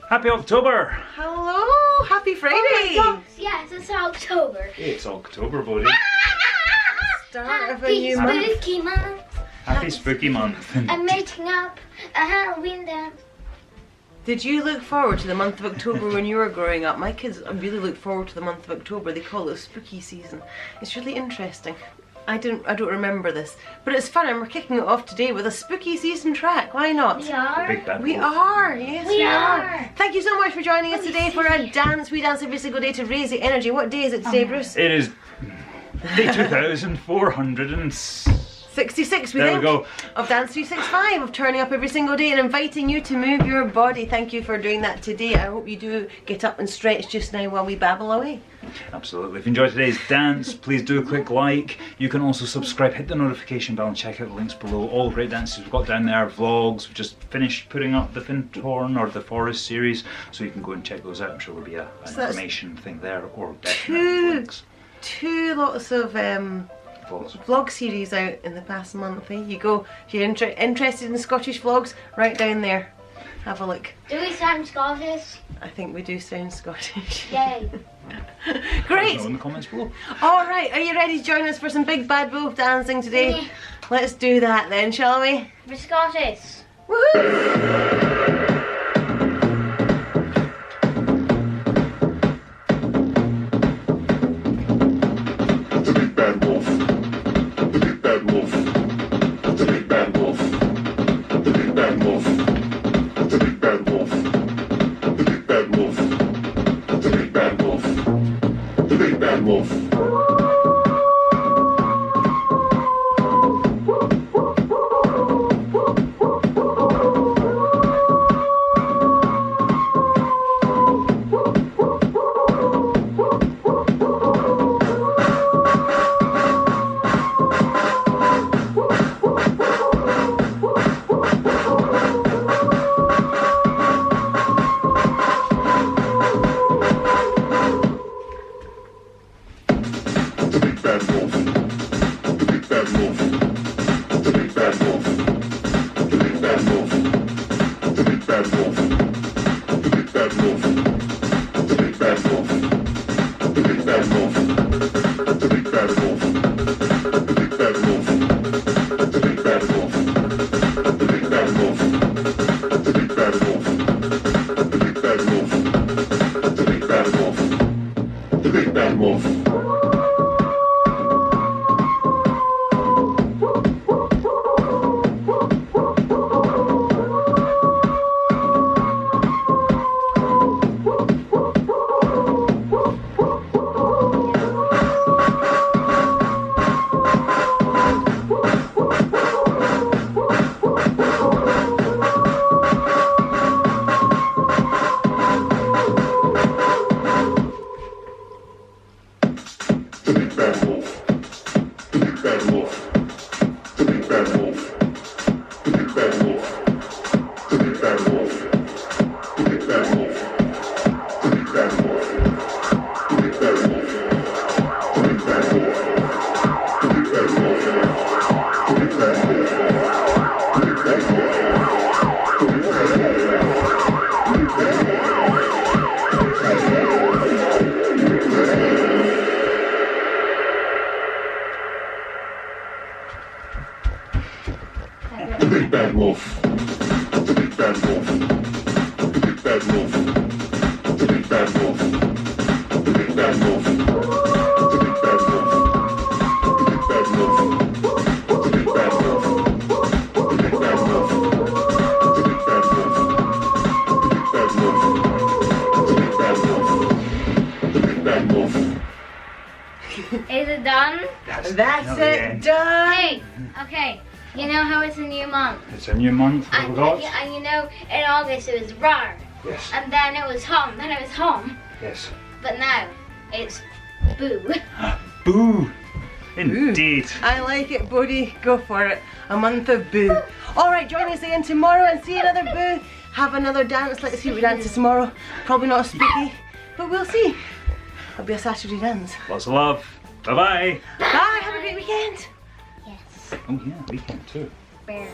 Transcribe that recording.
Happy October! Hello! Happy Friday! Oh my gosh, yes, it's October. It's October, buddy. Start of a new month. Happy spooky month. Happy spooky month. I'm making up a Halloween dance. Did you look forward to the month of October when you were growing up? My kids really look forward to the month of October. They call it spooky season. It's really interesting. I don't remember this, but it's fun, and we're kicking it off today with a spooky season track. Why not? We are. Big bad We wolf. are, yes, we are. are. Thank you so much for joining us today for a dance. We dance every single day to raise the energy. What day is it today, Bruce? It is day 2466. 66, we There think, we go. of Dance 365, of turning up every single day and inviting you to move your body. Thank you for doing that today. I hope you do get up and stretch just now while we babble away. Absolutely. If you enjoyed today's dance, please do click like. You can also subscribe, hit the notification bell, and check out the links below. All the great dances we've got down there, vlogs. We've just finished putting up the Fintorn or the Forest series, so you can go and check those out. I'm sure there'll be an information thing there, or definitely links. Two lots of vlog series out in the past month. You go, if you're interested in Scottish vlogs, right down there. Have a look. Do we sound Scottish? I think we do sound Scottish. Yay. Great! Let us know in the comments below. Alright, are you ready to join us for some big bad wolf dancing today? Yeah. Let's do that then, shall we? We're Scottish. Woohoo! The big bad wolf. The big bad wolf. The big bad wolf. The big bad wolf. The big bad wolf. The big bad wolf. The big bad wolf. The big bad wolf. The big bad wolf. The big bad wolf. The big bad wolf. The big bad wolf. The big bad wolf. Is it done? That's not the it, end. done! Hey, okay. You know how it's a new month? It's a new month. What have we got? And you know, in August it was rar. Yes. And then it was hum. Then it was hum. Yes. But now it's boo. Boo! Indeed. I like it, Bodie. Go for it. A month of boo. Alright, join us again tomorrow and see another boo. Have another dance. Let's see what we dance tomorrow. Probably not spooky, but we'll see. It'll be a Saturday dance. Lots of love. Bye-bye. Bye, have a great weekend. Yes. Oh yeah, weekend too. Bear.